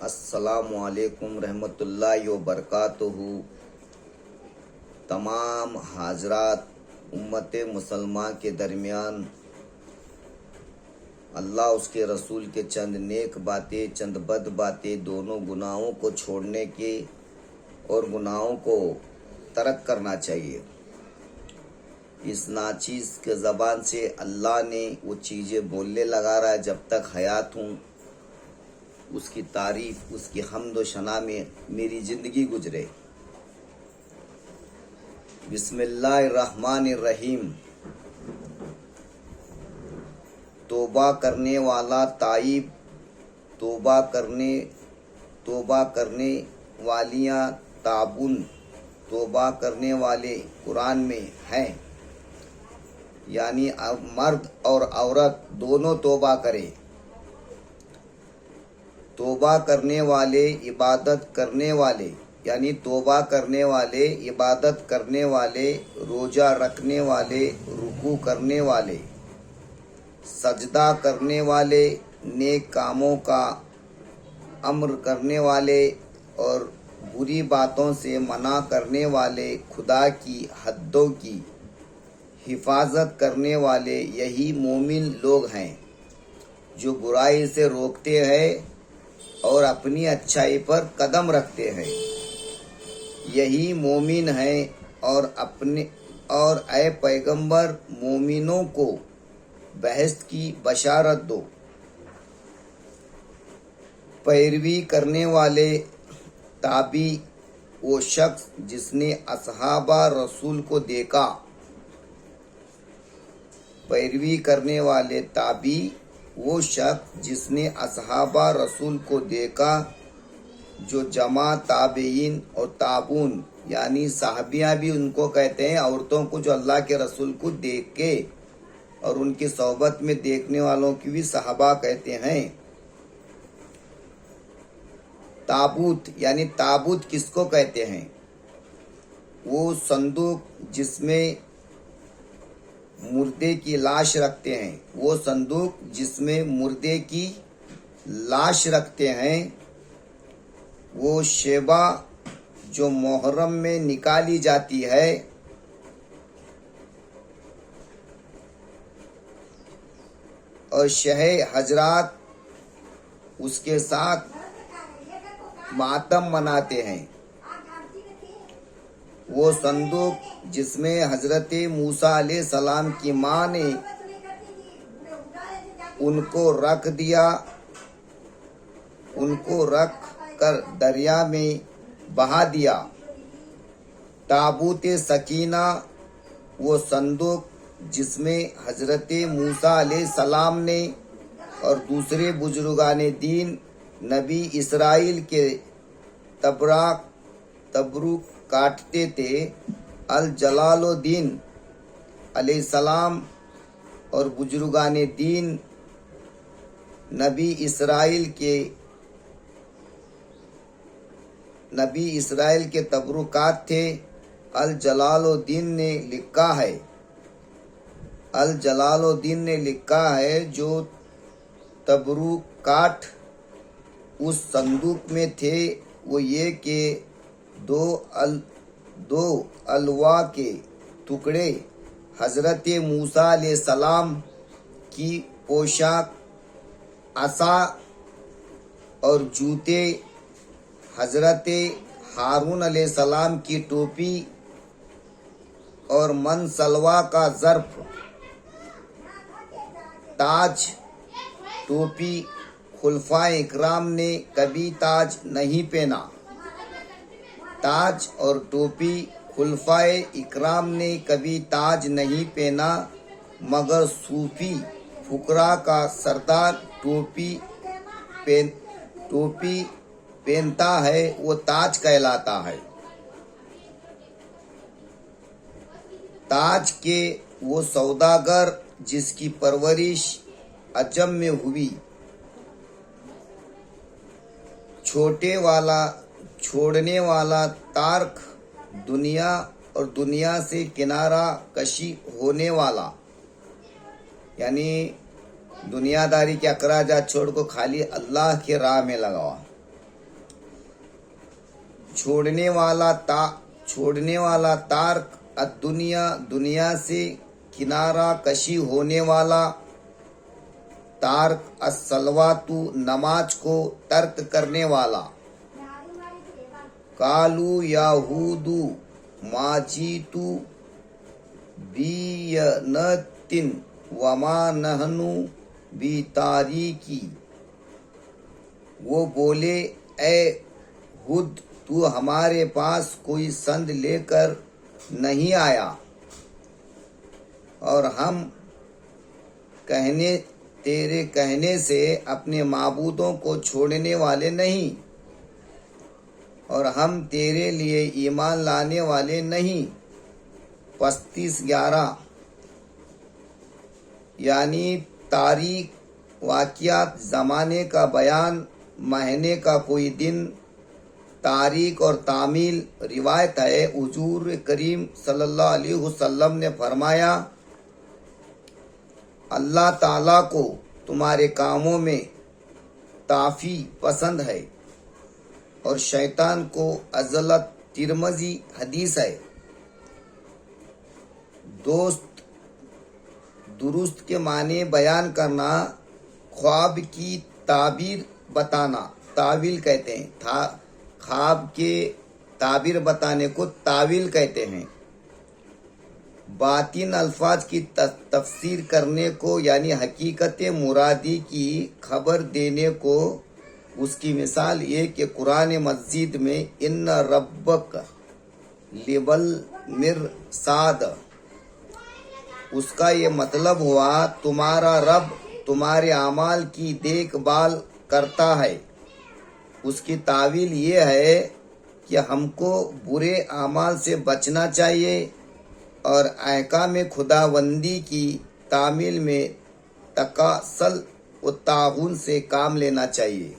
السلام علیکم رحمۃ اللہ وبرکاتہ۔ تمام حضرات امت مسلمہ کے درمیان اللہ اس کے رسول کے چند نیک باتیں، چند بد باتیں، دونوں گناہوں کو چھوڑنے کے اور گناہوں کو ترک کرنا چاہیے۔ اس ناچیز کے زبان سے اللہ نے وہ چیزیں بولنے لگا رہا ہے جب تک حیات ہوں، اس کی تعریف، اس کی حمد و ثنا میں میری زندگی گزرے۔ بسم اللہ الرحمن الرحیم۔ توبہ کرنے والا تائب، توبہ کرنے والیاں تابون، توبہ کرنے والے قرآن میں ہیں، یعنی مرد اور عورت دونوں توبہ کرے۔ توبہ کرنے والے، عبادت کرنے والے، یعنی توبہ کرنے والے، عبادت کرنے والے، روزہ رکھنے والے، رکوع کرنے والے، سجدہ کرنے والے، نیک کاموں کا امر کرنے والے اور بری باتوں سے منع کرنے والے، خدا کی حدوں کی حفاظت کرنے والے، یہی مومن لوگ ہیں جو برائی سے روکتے ہیں اور اپنی اچھائی پر قدم رکھتے ہیں۔ یہی مومن ہیں اور اے پیغمبر مومنوں کو بہشت کی بشارت دو۔ پیروی کرنے والے تابعی وہ شخص جس نے اصحاب رسول کو دیکھا۔ پیروی کرنے والے تابعی وہ شخص جس نے اصحاب رسول کو دیکھا، جو جمع تابعین اور تابعون، یعنی صحابیاں بھی ان کو کہتے ہیں، عورتوں کو جو اللہ کے رسول کو دیکھ کے اور ان کی صحبت میں دیکھنے والوں کی بھی صحابہ کہتے ہیں۔ تابوت، یعنی تابوت کس کو کہتے ہیں؟ وہ صندوق جس میں مردے کی لاش رکھتے ہیں، وہ صندوق جس میں مردے کی لاش رکھتے ہیں، وہ شیبہ جو محرم میں نکالی جاتی ہے، اور شہ حضرات اس کے ساتھ ماتم مناتے ہیں۔ وہ صندوق جس میں حضرت موسیٰ علیہ السلام کی ماں نے ان کو رکھ دیا، ان کو رکھ کر دریا میں بہا دیا۔ تابوت سکینہ وہ صندوق جس میں حضرت موسیٰ علیہ السلام نے اور دوسرے بزرگان دین نبی اسرائیل کے تبرک کاٹتے تھے۔ الجلال الدین علیہ السلام اور بزرگان دین نبی اسرائیل کے تبرکات تھے۔ الجلال الدین نے لکھا ہے جو تبرکات اس صندوق میں تھے وہ یہ کہ دو الواح کے ٹکڑے، حضرت موسیٰ علیہ السلام کی پوشاک، عصا اور جوتے، حضرت ہارون علیہ السلام کی ٹوپی اور من سلوا کا ظرف، تاج، ٹوپی۔ خلفائے اکرام نے کبھی تاج نہیں پہنا۔ تاج اور ٹوپی، خلفائے اکرام نے کبھی تاج نہیں پہنا، مگر صوفی فقراء کا سردار ٹوپی پہنتا ہے، وہ تاج کہلاتا ہے۔ تاج کے وہ سوداگر جس کی پرورش عجم میں ہوئی، چھوڑنے والا تارک دنیا اور دنیا سے کنارہ کشی ہونے والا، یعنی دنیا داری کے اخراجات چھوڑ کو خالی اللہ کے راہ میں لگاوا۔ چھوڑنے والا تارک الدنیا دنیا سے کنارہ کشی ہونے والا تارک الصلوات نماز کو ترک کرنے والا قالو یہود ما جیتو بینتن وما نحن بتاریکی وہ بولے اے ہود تو ہمارے پاس کوئی سند لے کر نہیں آیا اور ہم تیرے کہنے سے اپنے معبودوں کو چھوڑنے والے نہیں اور ہم تیرے لیے ایمان لانے والے نہیں 35-11 یعنی تاریخ واقعات زمانے کا بیان مہینے کا کوئی دن تاریخ اور تعمیل روایت ہے حضور کریم صلی اللہ علیہ وسلم نے فرمایا اللہ تعالیٰ کو تمہارے کاموں میں تعفی پسند ہے اور شیطان کو عزلت ترمذی حدیث ہے دوست درست کے معنی بیان کرنا خواب کی تعبیر بتانا تاویل کہتے ہیں خواب کے تعبیر بتانے کو تاویل کہتے ہیں باطن الفاظ کی تفسیر کرنے کو یعنی حقیقت مرادی کی خبر دینے کو اس کی مثال یہ کہ قرآن مجید میں ان ربک لبالمرصاد اس کا یہ مطلب ہوا تمہارا رب تمہارے اعمال کی دیکھ بھال کرتا ہے اس کی تعویل یہ ہے کہ ہم کو برے اعمال سے بچنا چاہیے اور احکام خداوندی کی تعمیل میں تکاسل و تعاون سے کام لینا چاہیے